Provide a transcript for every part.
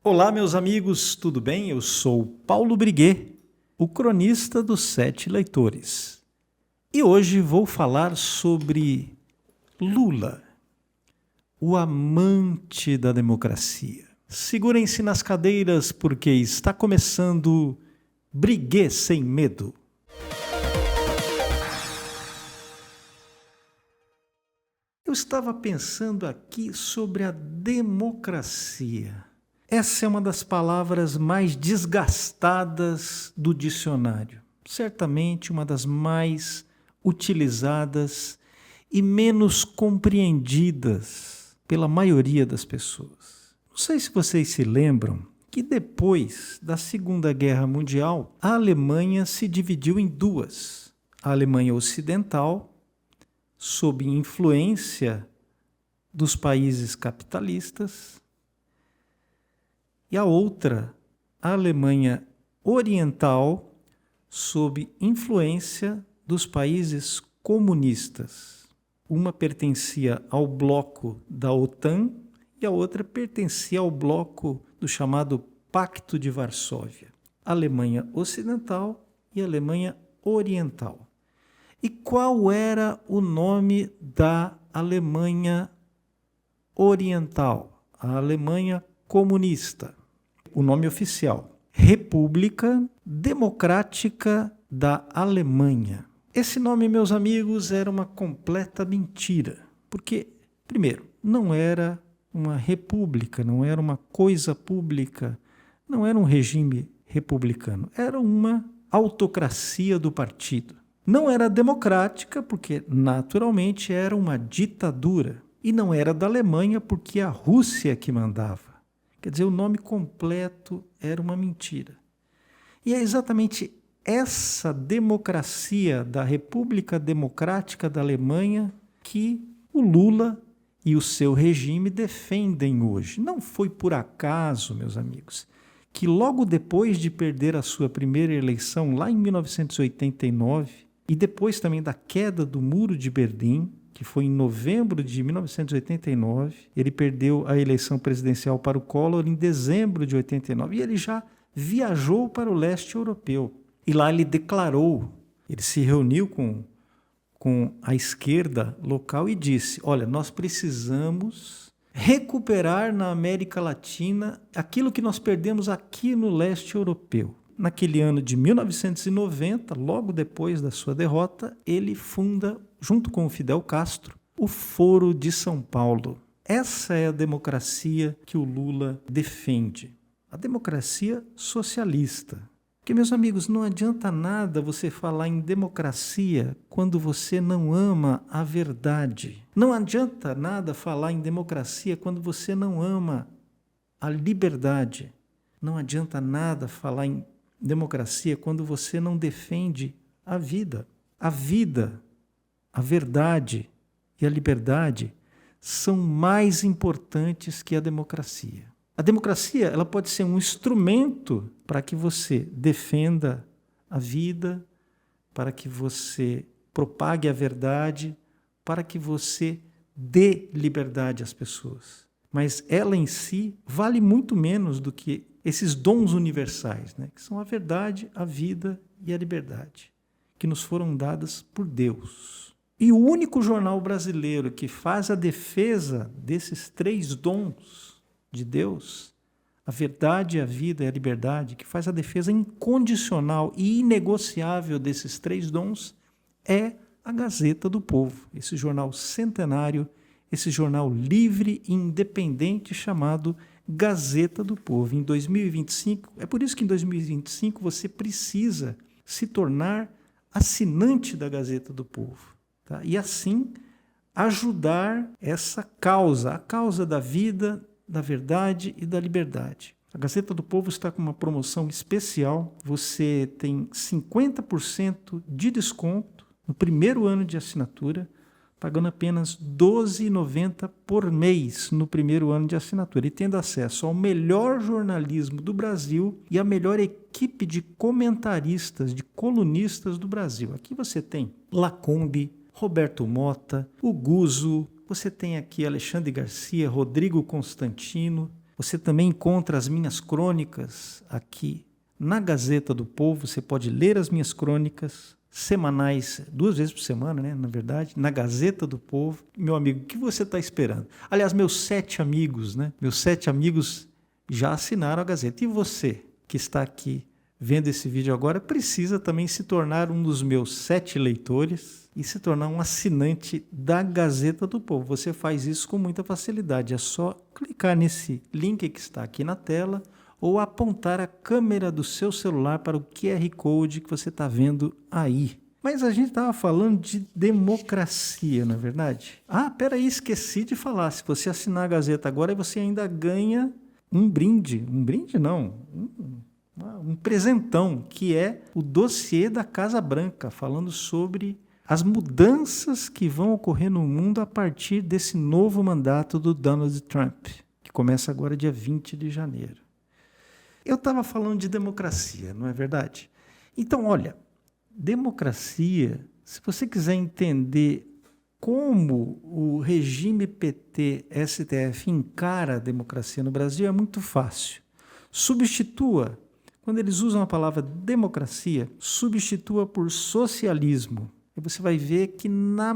Olá, meus amigos, tudo bem? Eu sou Paulo Briguet, o cronista dos Sete Leitores. E hoje vou falar sobre Lula, o amante da democracia. Segurem-se nas cadeiras porque está começando Briguet Sem Medo. Eu estava pensando aqui sobre a democracia. Essa é uma das palavras mais desgastadas do dicionário. Certamente uma das mais utilizadas e menos compreendidas pela maioria das pessoas. Não sei se vocês se lembram que depois da Segunda Guerra Mundial, a Alemanha se dividiu em duas. A Alemanha Ocidental, sob influência dos países capitalistas, e a outra, a Alemanha Oriental, sob influência dos países comunistas. Uma pertencia ao bloco da OTAN e a outra pertencia ao bloco do chamado Pacto de Varsóvia. Alemanha Ocidental e Alemanha Oriental. E qual era o nome da Alemanha Oriental? A Alemanha comunista. O nome oficial: República Democrática da Alemanha. Esse nome, meus amigos, era uma completa mentira. Porque, primeiro, não era uma república, não era uma coisa pública, não era um regime republicano. Era uma autocracia do partido. Não era democrática, porque naturalmente era uma ditadura. E não era da Alemanha, porque a Rússia que mandava. Quer dizer, o nome completo era uma mentira. E é exatamente essa democracia da República Democrática da Alemanha que o Lula e o seu regime defendem hoje. Não foi por acaso, meus amigos, que logo depois de perder a sua primeira eleição, lá em 1989, e depois também da queda do Muro de Berlim, que foi em novembro de 1989, ele perdeu a eleição presidencial para o Collor em dezembro de 89, e ele já viajou para o leste europeu. E lá ele declarou, ele se reuniu com a esquerda local e disse: olha, nós precisamos recuperar na América Latina aquilo que nós perdemos aqui no leste europeu. Naquele ano de 1990, logo depois da sua derrota, ele funda, junto com o Fidel Castro, o Foro de São Paulo. Essa é a democracia que o Lula defende. A democracia socialista. Porque, meus amigos, não adianta nada você falar em democracia quando você não ama a verdade. Não adianta nada falar em democracia quando você não ama a liberdade. Não adianta nada falar em democracia quando você não defende a vida. A vida, a verdade e a liberdade são mais importantes que a democracia. A democracia, ela pode ser um instrumento para que você defenda a vida, para que você propague a verdade, para que você dê liberdade às pessoas. Mas ela em si vale muito menos do que esses dons universais, né? Que são a verdade, a vida e a liberdade, que nos foram dadas por Deus. E o único jornal brasileiro que faz a defesa desses três dons de Deus, a verdade, a vida e a liberdade, que faz a defesa incondicional e inegociável desses três dons, é a Gazeta do Povo, esse jornal centenário, esse jornal livre e independente chamado Gazeta do Povo. Em 2025, é por isso que em 2025 você precisa se tornar assinante da Gazeta do Povo, tá? E assim ajudar essa causa, a causa da vida, da verdade e da liberdade. A Gazeta do Povo está com uma promoção especial. Você tem 50% de desconto no primeiro ano de assinatura, pagando apenas R$ 12,90 por mês no primeiro ano de assinatura e tendo acesso ao melhor jornalismo do Brasil e à melhor equipe de comentaristas, de colunistas do Brasil. Aqui você tem Lacombe, Roberto Mota, o Guzzo, você tem aqui Alexandre Garcia, Rodrigo Constantino, Você também encontra as minhas crônicas aqui na Gazeta do Povo. Você pode ler as minhas crônicas semanais, 2 vezes por semana, né? Na verdade, na Gazeta do Povo. Meu amigo, o que você está esperando? Aliás, meus 7 amigos, né? Meus 7 amigos já assinaram a Gazeta. E você que está aqui vendo esse vídeo agora precisa também se tornar um dos meus 7 leitores e se tornar um assinante da Gazeta do Povo. Você faz isso com muita facilidade. É só clicar nesse link que está aqui na tela ou apontar a câmera do seu celular para o QR Code que você está vendo aí. Mas a gente estava falando de democracia, não é verdade? Ah, peraí, esqueci de falar. Se você assinar a Gazeta agora, você ainda ganha um brinde. Um brinde não, um presentão, que é o dossiê da Casa Branca, falando sobre as mudanças que vão ocorrer no mundo a partir desse novo mandato do Donald Trump, que começa agora dia 20 de janeiro. Eu estava falando de democracia, não é verdade? Então, olha, democracia, se você quiser entender como o regime PT-STF encara a democracia no Brasil, é muito fácil. Substitua, quando eles usam a palavra democracia, substitua por socialismo. E você vai ver que na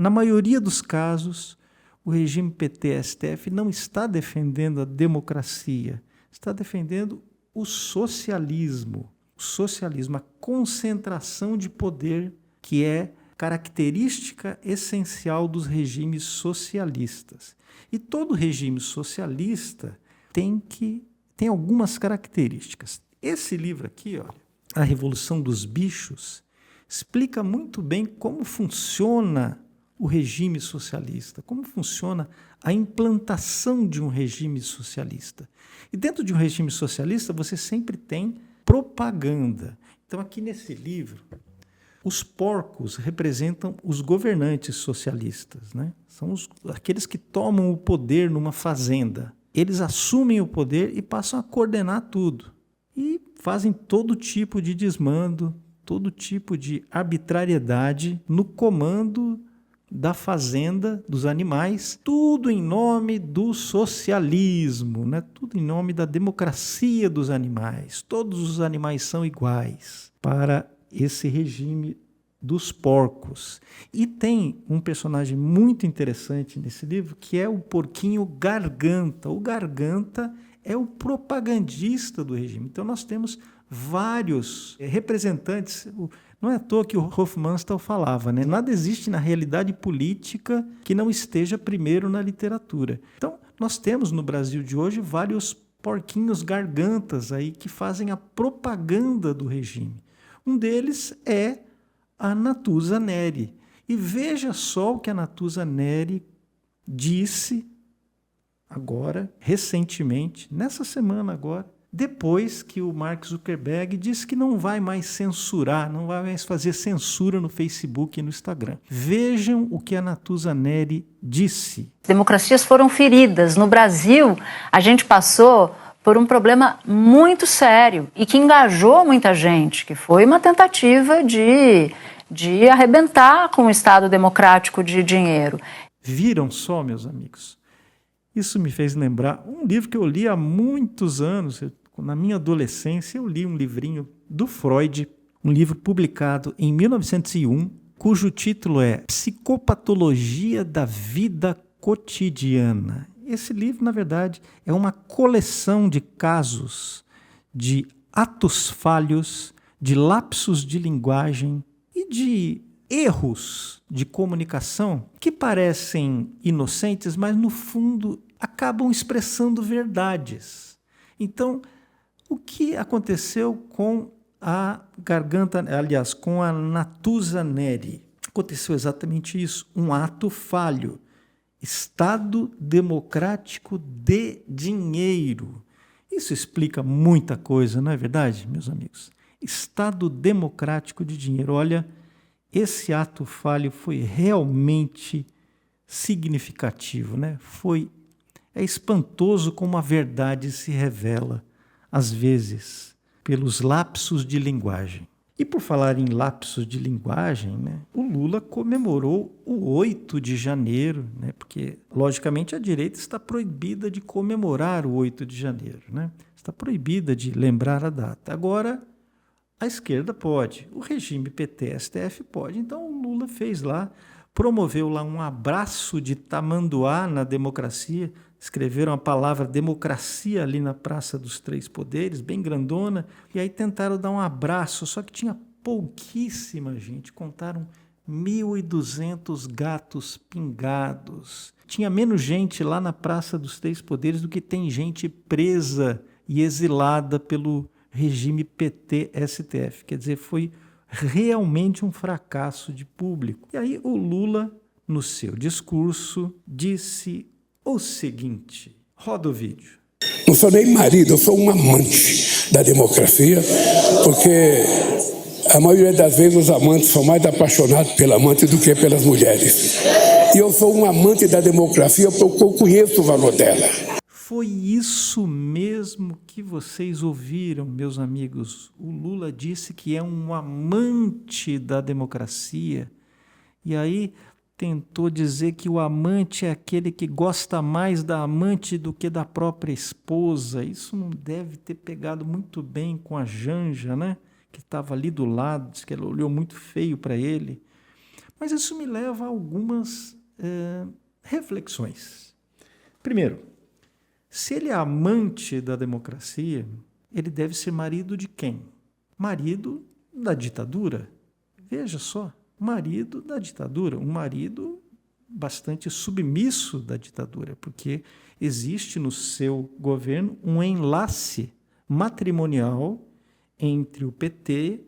maioria dos casos, o regime PT-STF não está defendendo a democracia, está defendendo o socialismo. O socialismo, a concentração de poder, que é característica essencial dos regimes socialistas. E todo regime socialista tem algumas características. Esse livro aqui, olha, A Revolução dos Bichos, explica muito bem como funciona o regime socialista, como funciona a implantação de um regime socialista. E dentro de um regime socialista, você sempre tem propaganda. Então, aqui nesse livro, os porcos representam os governantes socialistas, né? São aqueles que tomam o poder numa fazenda. Eles assumem o poder e passam a coordenar tudo. E fazem todo tipo de desmando, todo tipo de arbitrariedade no comando da fazenda, dos animais, tudo em nome do socialismo, né? Tudo em nome da democracia dos animais. Todos os animais são iguais para esse regime dos porcos. E tem um personagem muito interessante nesse livro, que é o porquinho Garganta. O Garganta é o propagandista do regime. Então nós temos vários representantes. Não é à toa que o Hofmannsthal falava, né? Nada existe na realidade política que não esteja primeiro na literatura. Então, nós temos no Brasil de hoje vários porquinhos gargantas aí que fazem a propaganda do regime. Um deles é a Natuza Neri. E veja só o que a Natuza Neri disse agora, recentemente, nessa semana agora, depois que o Mark Zuckerberg disse que não vai mais censurar, não vai mais fazer censura no Facebook e no Instagram. Vejam o que a Natuza Neri disse. Democracias foram feridas. No Brasil, a gente passou por um problema muito sério e que engajou muita gente, que foi uma tentativa de arrebentar com o Estado democrático de dinheiro. Viram só, meus amigos? Isso me fez lembrar um livro que eu li há muitos anos. Na minha adolescência, eu li um livrinho do Freud, um livro publicado em 1901, cujo título é Psicopatologia da Vida Cotidiana. Esse livro, na verdade, é uma coleção de casos de atos falhos, de lapsos de linguagem e de erros de comunicação que parecem inocentes, mas no fundo acabam expressando verdades. Então, o que aconteceu com a com a Natuza Neri? Aconteceu exatamente isso, um ato falho. Estado democrático de dinheiro. Isso explica muita coisa, não é verdade, meus amigos? Estado democrático de dinheiro. Olha, esse ato falho foi realmente significativo, né? É espantoso como a verdade se revela, às vezes, pelos lapsos de linguagem. E por falar em lapsos de linguagem, né, o Lula comemorou o 8 de janeiro, né, porque, logicamente, a direita está proibida de comemorar o 8 de janeiro, né, está proibida de lembrar a data. Agora, a esquerda pode, o regime PT-STF pode. Então, o Lula fez lá, promoveu lá um abraço de tamanduá na democracia, escreveram a palavra democracia ali na Praça dos Três Poderes, bem grandona, e aí tentaram dar um abraço, só que tinha pouquíssima gente, contaram 1.200 gatos pingados. Tinha menos gente lá na Praça dos Três Poderes do que tem gente presa e exilada pelo regime PT-STF. Quer dizer, foi realmente um fracasso de público. E aí o Lula, no seu discurso, disse o seguinte, roda o vídeo. Não sou nem marido, eu sou um amante da democracia, porque a maioria das vezes os amantes são mais apaixonados pela amante do que pelas mulheres. E eu sou um amante da democracia porque eu conheço o valor dela. Foi isso mesmo que vocês ouviram, meus amigos. O Lula disse que é um amante da democracia. E aí tentou dizer que o amante é aquele que gosta mais da amante do que da própria esposa. Isso não deve ter pegado muito bem com a Janja, né? Que estava ali do lado, disse que ela olhou muito feio para ele. Mas isso me leva a algumas reflexões. Primeiro, se ele é amante da democracia, ele deve ser marido de quem? Marido da ditadura. Veja só, marido da ditadura, um marido bastante submisso da ditadura, porque existe no seu governo um enlace matrimonial entre o PT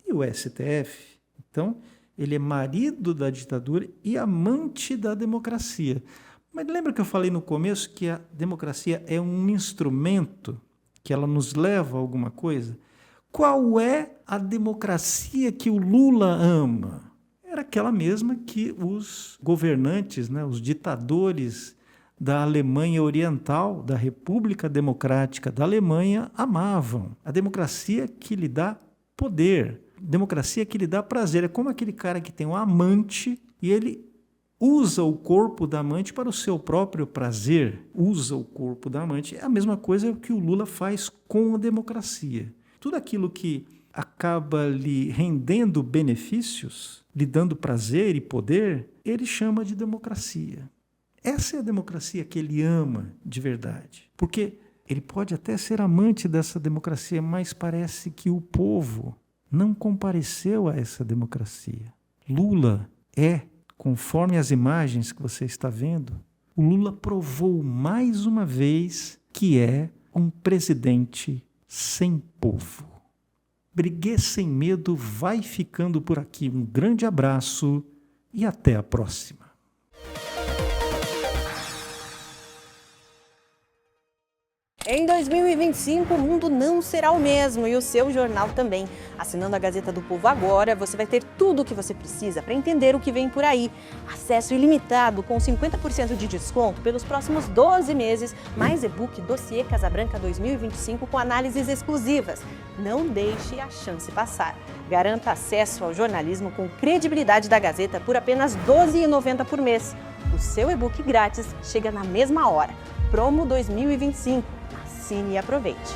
e o STF. Então, ele é marido da ditadura e amante da democracia. Mas lembra que eu falei no começo que a democracia é um instrumento, que ela nos leva a alguma coisa? Qual é a democracia que o Lula ama? Era aquela mesma que os governantes, né, os ditadores da Alemanha Oriental, da República Democrática da Alemanha, amavam. A democracia que lhe dá poder, democracia que lhe dá prazer. É como aquele cara que tem um amante e ele usa o corpo da amante para o seu próprio prazer, usa o corpo da amante. É a mesma coisa que o Lula faz com a democracia. Tudo aquilo que acaba lhe rendendo benefícios, lhe dando prazer e poder, ele chama de democracia. Essa é a democracia que ele ama de verdade. Porque ele pode até ser amante dessa democracia, mas parece que o povo não compareceu a essa democracia. Lula é, conforme as imagens que você está vendo, o Lula provou mais uma vez que é um presidente sem povo. Briguê Sem Medo vai ficando por aqui. Um grande abraço e até a próxima. Em 2025, o mundo não será o mesmo e o seu jornal também. Assinando a Gazeta do Povo agora, você vai ter tudo o que você precisa para entender o que vem por aí. Acesso ilimitado com 50% de desconto pelos próximos 12 meses, mais e-book Dossiê Casabranca 2025 com análises exclusivas. Não deixe a chance passar. Garanta acesso ao jornalismo com credibilidade da Gazeta por apenas R$ 12,90 por mês. O seu e-book grátis chega na mesma hora. Promo 2025. Assine e aproveite.